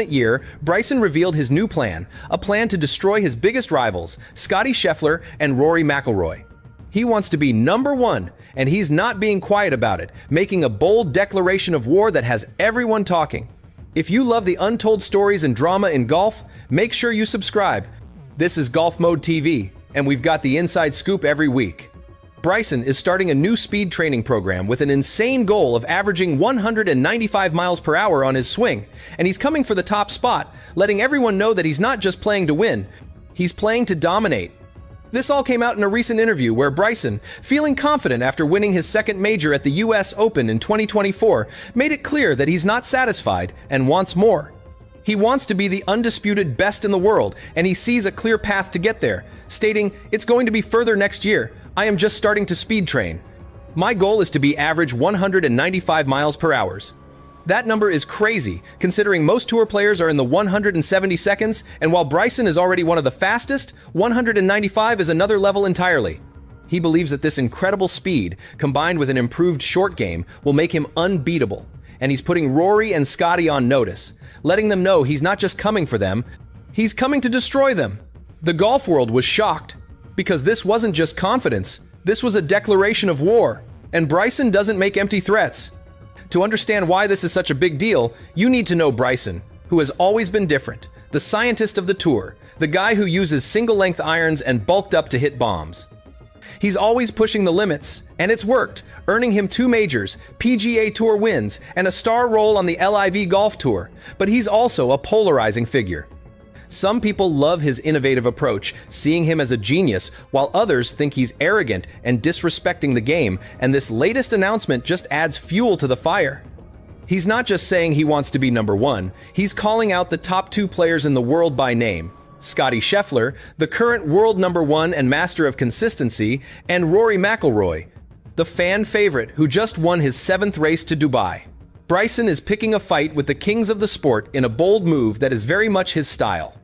Year, Bryson revealed his new plan, a plan to destroy his biggest rivals, Scottie Scheffler and Rory McIlroy. He wants to be number one, and he's not being quiet about it, making a bold declaration of war that has everyone talking. If you love the untold stories and drama in golf, make sure you subscribe. This is Golf Mode TV, and we've got the inside scoop every week. Bryson is starting a new speed training program with an insane goal of averaging 195 miles per hour on his swing, and he's coming for the top spot, letting everyone know that he's not just playing to win, he's playing to dominate. This all came out in a recent interview where Bryson, feeling confident after winning his second major at the US Open in 2024, made it clear that he's not satisfied and wants more. He wants to be the undisputed best in the world, and he sees a clear path to get there, stating, "It's going to be further next year. I am just starting to speed train. My goal is to be average 195 miles per hour." That number is crazy, considering most tour players are in the 170 seconds, and while Bryson is already one of the fastest, 195 is another level entirely. He believes that this incredible speed, combined with an improved short game, will make him unbeatable, and he's putting Rory and Scottie on notice, letting them know he's not just coming for them, he's coming to destroy them. The golf world was shocked, because this wasn't just confidence, this was a declaration of war, and Bryson doesn't make empty threats. To understand why this is such a big deal, you need to know Bryson, who has always been different, the scientist of the tour, the guy who uses single-length irons and bulked up to hit bombs. He's always pushing the limits, and it's worked, earning him 2 majors, PGA Tour wins, and a star role on the LIV Golf Tour, but he's also a polarizing figure. Some people love his innovative approach, seeing him as a genius, while others think he's arrogant and disrespecting the game, and this latest announcement just adds fuel to the fire. He's not just saying he wants to be number one, he's calling out the top 2 players in the world by name. Scottie Scheffler, the current world number 1 and master of consistency, and Rory McIlroy, the fan favorite who just won his 7th race to Dubai. Bryson is picking a fight with the kings of the sport in a bold move that is very much his style.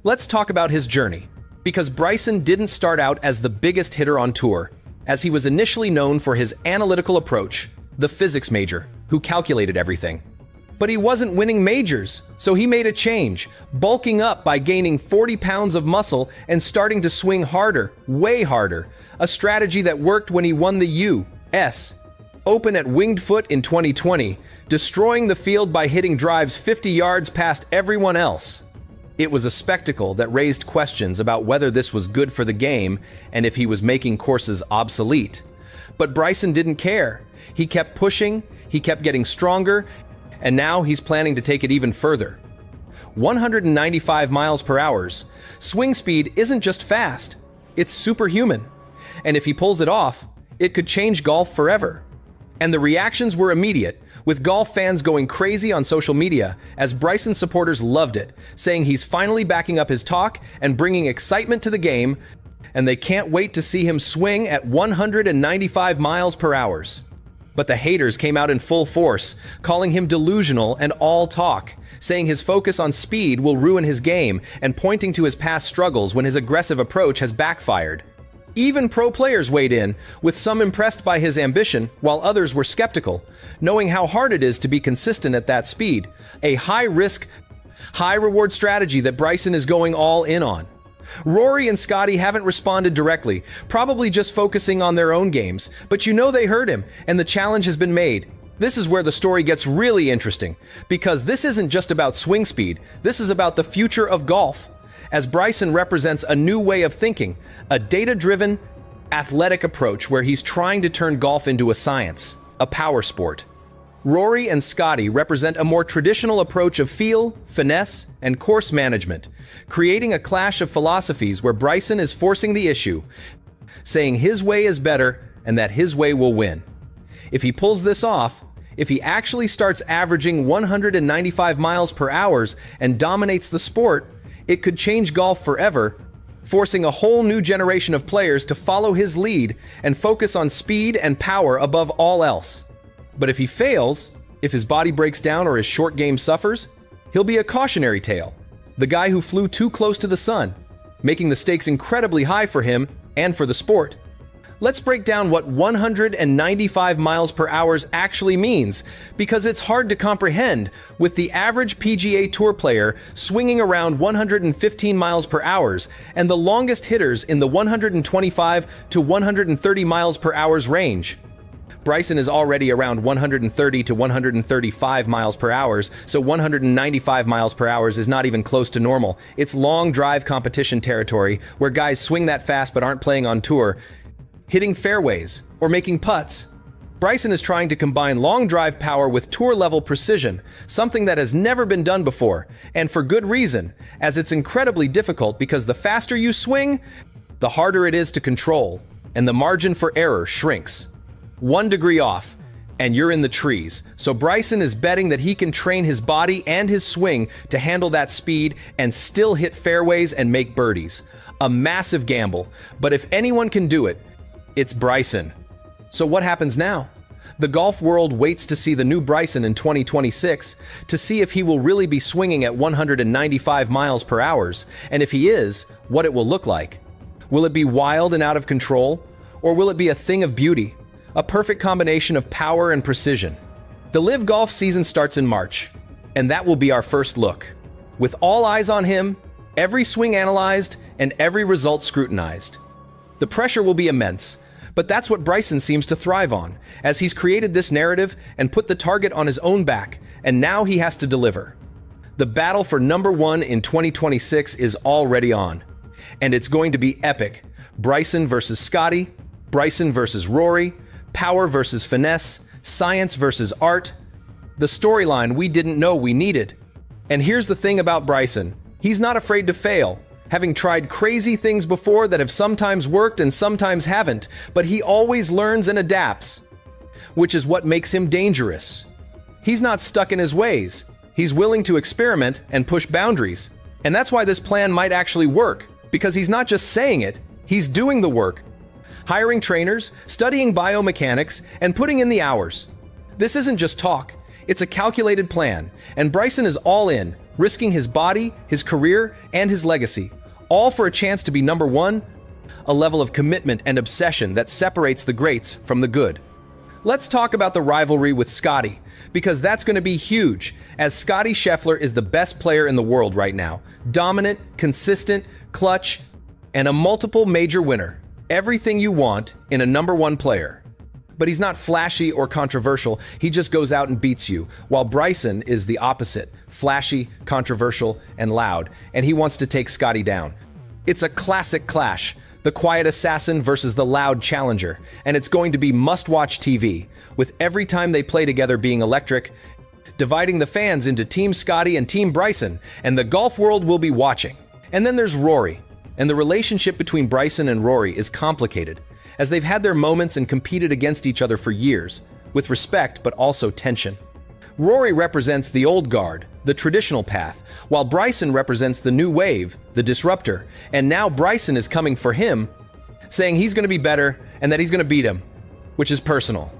Let's talk about his journey, because Bryson didn't start out as the biggest hitter on tour, as he was initially known for his analytical approach, the physics major, who calculated everything. But he wasn't winning majors, so he made a change, bulking up by gaining 40 pounds of muscle and starting to swing harder, way harder, a strategy that worked when he won the US Open at Winged Foot in 2020, destroying the field by hitting drives 50 yards past everyone else. It was a spectacle that raised questions about whether this was good for the game and if he was making courses obsolete. But Bryson didn't care. He kept pushing, he kept getting stronger, and now he's planning to take it even further. 195 miles per hour. Swing speed isn't just fast, it's superhuman. And if he pulls it off, it could change golf forever. And the reactions were immediate, with golf fans going crazy on social media, as Bryson supporters loved it, saying he's finally backing up his talk and bringing excitement to the game, and they can't wait to see him swing at 195 miles per hour. But the haters came out in full force, calling him delusional and all talk, saying his focus on speed will ruin his game and pointing to his past struggles when his aggressive approach has backfired. Even pro players weighed in, with some impressed by his ambition, while others were skeptical, knowing how hard it is to be consistent at that speed, a high-risk, high-reward strategy that Bryson is going all in on. Rory and Scottie haven't responded directly, probably just focusing on their own games, but you know they heard him, and the challenge has been made. This is where the story gets really interesting, because this isn't just about swing speed, this is about the future of golf. As Bryson represents a new way of thinking, a data-driven, athletic approach where he's trying to turn golf into a science, a power sport. Rory and Scottie represent a more traditional approach of feel, finesse, and course management, creating a clash of philosophies where Bryson is forcing the issue, saying his way is better and that his way will win. If he pulls this off, if he actually starts averaging 195 miles per hour and dominates the sport, it could change golf forever, forcing a whole new generation of players to follow his lead and focus on speed and power above all else. But if he fails, if his body breaks down or his short game suffers, he'll be a cautionary tale, the guy who flew too close to the sun, making the stakes incredibly high for him and for the sport. Let's break down what 195 miles per hour actually means, because it's hard to comprehend with the average PGA Tour player swinging around 115 miles per hour and the longest hitters in the 125 to 130 miles per hour range. Bryson is already around 130 to 135 miles per hour, so 195 miles per hour is not even close to normal. It's long drive competition territory where guys swing that fast but aren't playing on tour, hitting fairways, or making putts. Bryson is trying to combine long drive power with tour-level precision, something that has never been done before, and for good reason, as it's incredibly difficult because the faster you swing, the harder it is to control, and the margin for error shrinks. 1 degree off, and you're in the trees. So Bryson is betting that he can train his body and his swing to handle that speed and still hit fairways and make birdies. A massive gamble, but if anyone can do it, it's Bryson. So what happens now? The golf world waits to see the new Bryson in 2026 to see if he will really be swinging at 195 miles per hour, and if he is, what it will look like. Will it be wild and out of control, or will it be a thing of beauty, a perfect combination of power and precision? The LIV Golf season starts in March, and that will be our first look. With all eyes on him, every swing analyzed, and every result scrutinized. The pressure will be immense, but that's what Bryson seems to thrive on, as he's created this narrative and put the target on his own back, and now he has to deliver. The battle for number 1 in 2026 is already on, and it's going to be epic. Bryson versus Scottie, Bryson versus Rory, power versus finesse, science versus art. The storyline we didn't know we needed. And here's the thing about Bryson. He's not afraid to fail, having tried crazy things before that have sometimes worked and sometimes haven't, but he always learns and adapts, which is what makes him dangerous. He's not stuck in his ways. He's willing to experiment and push boundaries. And that's why this plan might actually work, because he's not just saying it, he's doing the work. Hiring trainers, studying biomechanics, and putting in the hours. This isn't just talk, it's a calculated plan, and Bryson is all in, risking his body, his career, and his legacy, all for a chance to be number 1, a level of commitment and obsession that separates the greats from the good. Let's talk about the rivalry with Scottie, because that's going to be huge, as Scottie Scheffler is the best player in the world right now. Dominant, consistent, clutch, and a multiple major winner. Everything you want in a number 1 player. But he's not flashy or controversial, he just goes out and beats you, while Bryson is the opposite, flashy, controversial, and loud, and he wants to take Scottie down. It's a classic clash, the quiet assassin versus the loud challenger, and it's going to be must-watch TV, with every time they play together being electric, dividing the fans into Team Scottie and Team Bryson, and the golf world will be watching. And then there's Rory, and the relationship between Bryson and Rory is complicated, as they've had their moments and competed against each other for years, with respect but also tension. Rory represents the old guard, the traditional path, while Bryson represents the new wave, the disruptor, and now Bryson is coming for him, saying he's going to be better and that he's going to beat him, which is personal.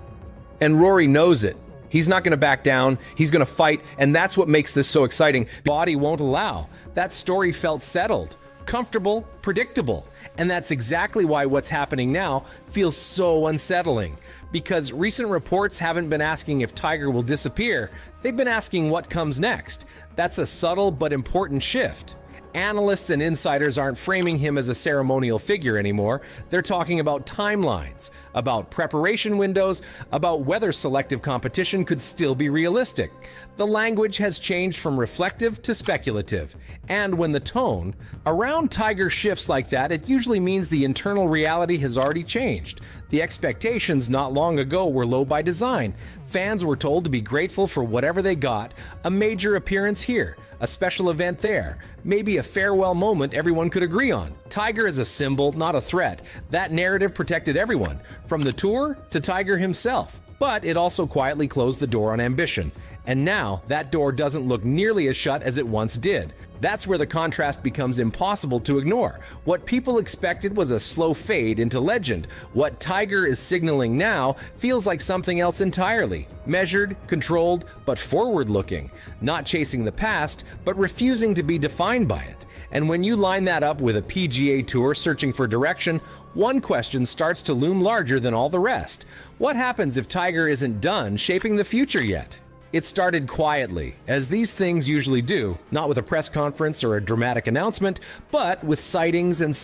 And Rory knows it. He's not going to back down, he's going to fight, and that's what makes this so exciting. Body won't allow. That story felt settled, comfortable, predictable. And that's exactly why what's happening now feels so unsettling. Because recent reports haven't been asking if Tiger will disappear, they've been asking what comes next. That's a subtle but important shift. Analysts and insiders aren't framing him as a ceremonial figure anymore. They're talking about timelines, about preparation windows, about whether selective competition could still be realistic. The language has changed from reflective to speculative. And when the tone around Tiger shifts like that, it usually means the internal reality has already changed. The expectations not long ago were low by design. Fans were told to be grateful for whatever they got, a major appearance here, a special event there, maybe a farewell moment everyone could agree on. Tiger is a symbol, not a threat. That narrative protected everyone, from the tour to Tiger himself. But it also quietly closed the door on ambition. And now, that door doesn't look nearly as shut as it once did. That's where the contrast becomes impossible to ignore. What people expected was a slow fade into legend. What Tiger is signaling now feels like something else entirely. Measured, controlled, but forward-looking. Not chasing the past, but refusing to be defined by it. And when you line that up with a PGA Tour searching for direction, one question starts to loom larger than all the rest. What happens if Tiger isn't done shaping the future yet? It started quietly, as these things usually do, not with a press conference or a dramatic announcement, but with sightings and